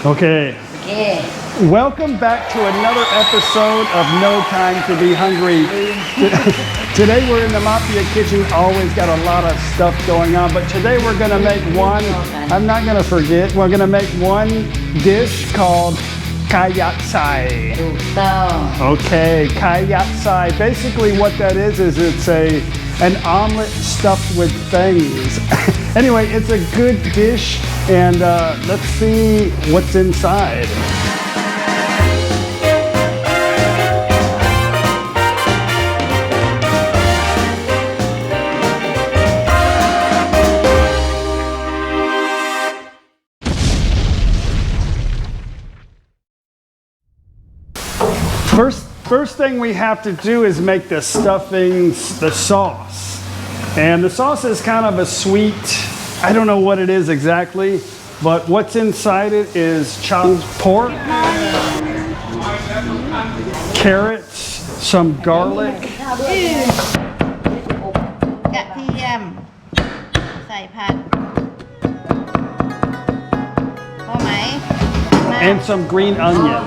Okay. Welcome back to another episode of No Time to Be Hungry. Today we're in the Mafia kitchen. Always got a lot of stuff going on, but today we're going to make one. I'm not going to forget. We're going to make one dish called Kayaksai. Okay, Kayaksai. Basically, what that is it's an omelet stuffed with things. Anyway, it's a good dish, and let's see what's inside. First thing we have to do is make the stuffings, the sauce. And the sauce is kind of a sweet, I don't know what it is exactly, but what's inside it is chopped pork, carrots, some garlic. And some green onion.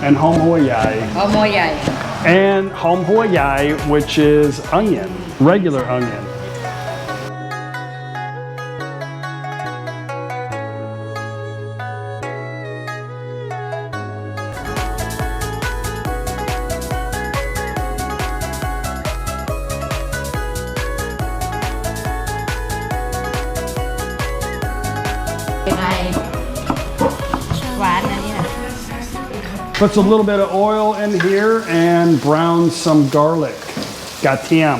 And hom hua yai. And hom hua yai, which is onion, regular onion. Puts a little bit of oil in here and browns some garlic. Gatiam.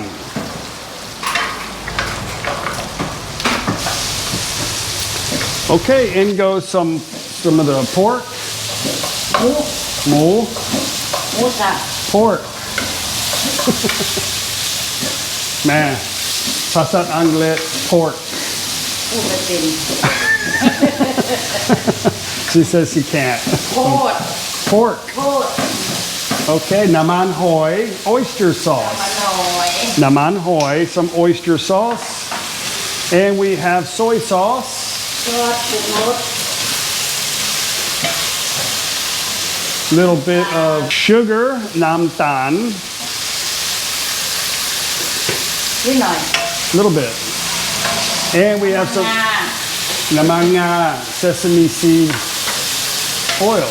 Okay, in goes some of the pork. Pork. Man, pasat anglet pork. She says she can't. Pork. Okay, naman hoi, oyster sauce. Naman hoi, some oyster sauce. And we have soy sauce. Little bit of sugar, nam tan. Little bit. And we have some namanga sesame seed oil.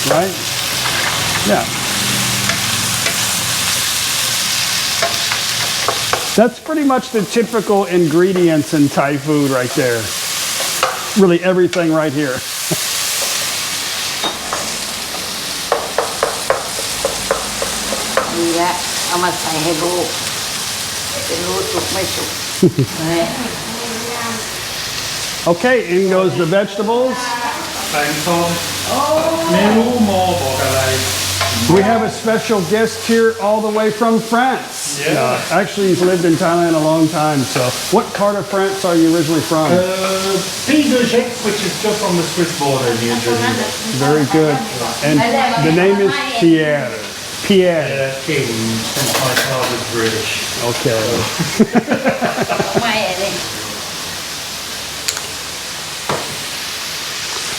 Right? Yeah. That's pretty much the typical ingredients in Thai food right there. Really everything right here. Okay, in goes the vegetables. We have a special guest here all the way from France. Yeah. Actually, he's lived in Thailand a long time. So, what part of France are you originally from? Which is just on the Swiss border near Geneva. Very good. And the name is Pierre. Pierre. King, since my father's British. Okay.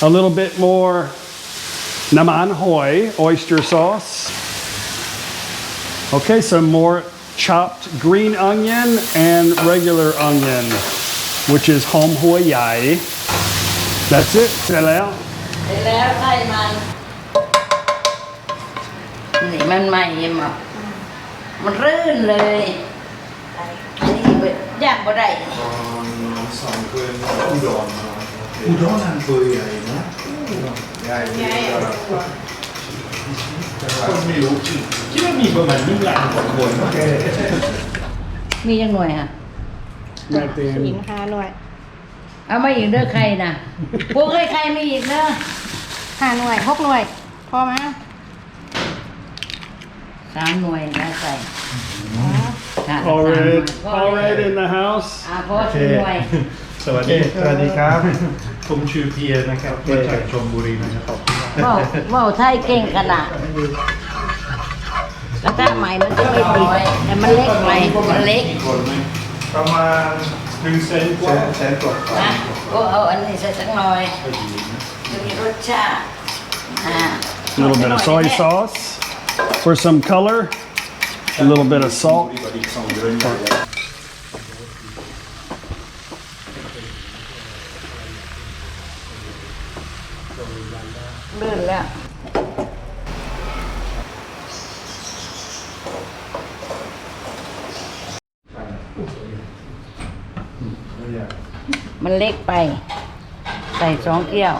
A little bit more naman hoi, oyster sauce. Okay, some more chopped green onion and regular onion, which is hom hua yai. That's it. เสร็จแล้วใส่มันนี่มันใหม่มามันรื่นเลยอันนี้ย่างบ่ได้สองคืนอุดรอันเปื่อยนะใหญ่คนไม่รู้คิดว่ามีประมาณ1 ล้านคนมียังหน่วยค่ะแม่เต็มหญิง5 หน่วยเอามาอีกเด้อใครนะพวกใครมีอีกเด้อ5 หน่วย 6 หน่วยพอไหม3 หน่วยได้ใส่ Already in the house พอ4 หน่วยสวัสดีครับผมชื่อเพียรนะครับมาจากชลบุรีนะครับว่าไทยเก่งขนาดกระทะใหม่มันจะไม่ติดแต่มันเล็กใหม่มันเล็กประมาณ1 เซนกว่า ก็เอาอันนี้ใส่สักหน่อยจะมีรสชาติ A little bit of soy sauce for some color. A little bit of salt. เลื่อนแล้วมันเล็กไป ใส่2 แก้ว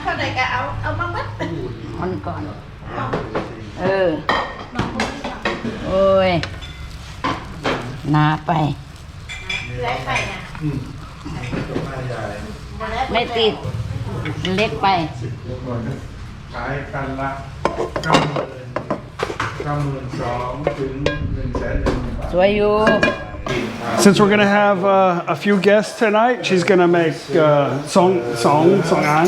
เท่าไหร่ก็เอามาบัด มันก่อน โอ้ยหนาไป แล้วใส่นะ ไม่ติด เล็กไป ขายกันละ92,000 ถึง 100,000 สวยอยู่ Since we're gonna have a few guests tonight, she's gonna make song an.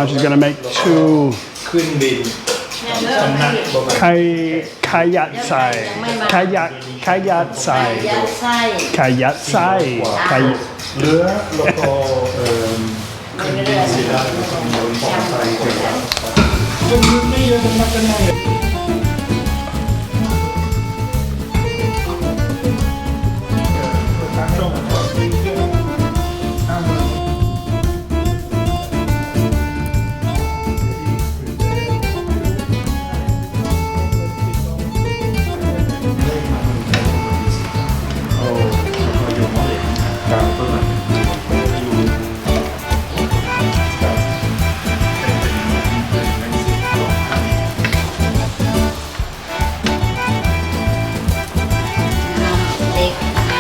She's gonna make 2 ขึ้นบินสำนักบ่มา kayaksai. Kayaksai. ยัดไส้ Kayaksai. เรือแล้วก็ขึ้นบินสิได้ของบนปอดไฟเกิดขึ้นไม่เยอะสำนักกันไหนเล็กไป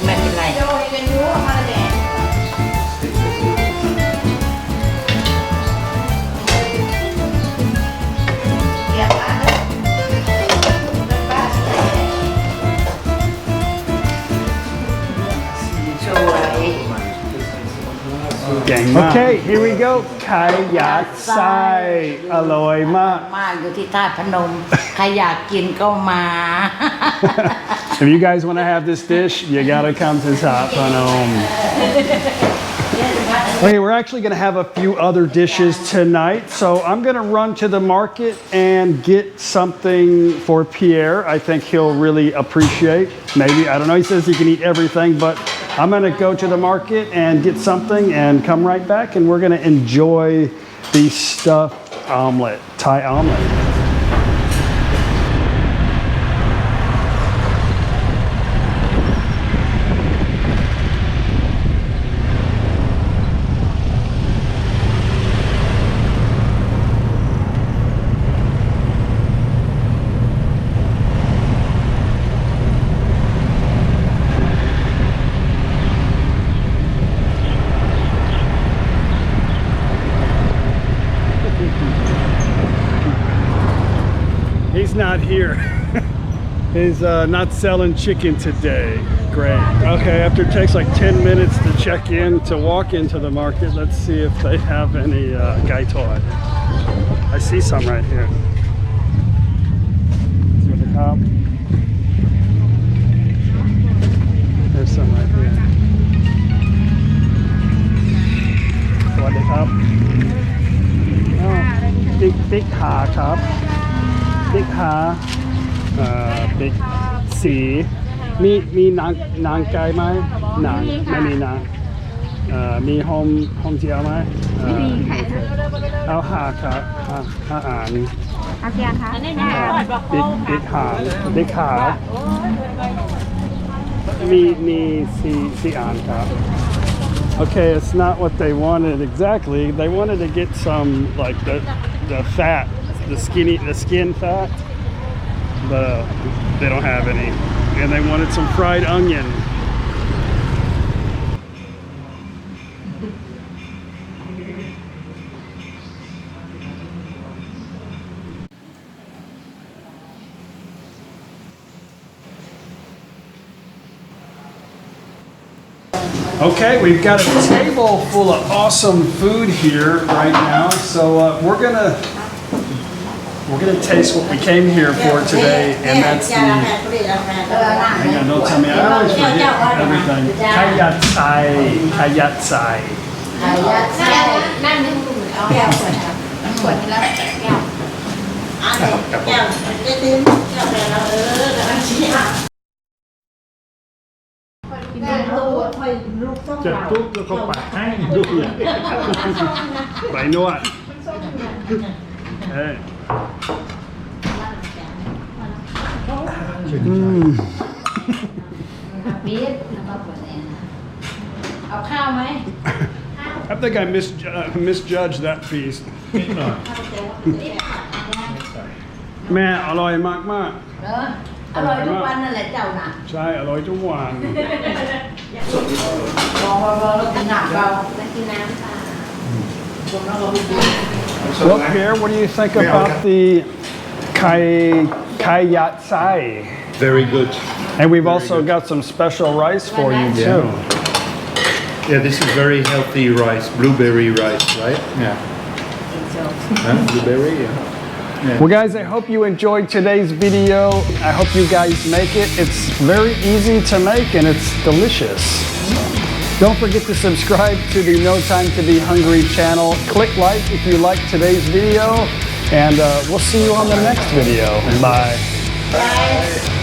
ไม่เป็นไร โยยกันยุ่งมาเลยเดี๋ยวอ่ะบ้านใส่ สวย Okay, here we go. Kayaksai. Aloy ma. มากอยู่ที่ท่าตุพนม ใครอยากกินก็มา If you guys want to have this dish, you gotta come to Top Panom. Okay, we're actually gonna have a few other dishes tonight, so I'm gonna run to the market and get something for Pierre. I think he'll really appreciate. Maybe, I don't know, he says he can eat everything, but I'm gonna go to the market and get something and come right back, and we're gonna enjoy the stuffed omelet, Thai omelet. He's not here. He's not selling chicken today. Great. Okay, after it takes like 10 minutes to check in, to walk into the market, let's see if they have any gai toy. I see some right here. See what they have? There's some right here. What they have? Oh, big car cup. Big ha, big สีมีนางไก่ไหมนางไม่มีนางมีโฮมเจียวไหมไม่มีค่ะเอาหาครับหาอ่านเอาเจียค่ะบิ๊กขามีสี่อ่านครับ Okay, it's not what they wanted exactly. They wanted to get some like the fat, the skin fat, but they don't have any. And they wanted some fried onion. Okay, we've got a table full of awesome food here right now. So we're We're gonna taste what we came here for today, and that's the. Hang on, don't tell me. I always forget everything. Kayaksai. Kayaksai. นั่นนึงเอาแก้วขวดครับขวดนี้แล้วแก้วอันนี้แก้วจะดื่มแก้วเราแล้วชี้อ่ะกินตัวค่อยลูกต้อง เจ็บปุ๊บแล้วก็ปัดให้ดูเลยไปนวดเฮ้ย บีบแล้วก็เปิดแอร์เอาข้าวไหม I think I misjudged that feast. แม่อร่อยมาก เหรออร่อยทุกวันนั่นแหละเจ้าน่ะ ๆ ใช่ อร่อยทุกวัน รอแล้วกินหนักเรา มากินน้ำค่ะ Look here, what do you think about the Kayaksai? Very good. And we've also got some special rice for you too. Yeah, this is very healthy rice, blueberry rice, right? Yeah. Blueberry, yeah. Well guys, I hope you enjoyed today's video. I hope you guys make it. It's very easy to make and it's delicious. Don't forget to subscribe to the No Time to Be Hungry channel. Click like if you like today's video, and we'll see you on the next video. Bye. Bye.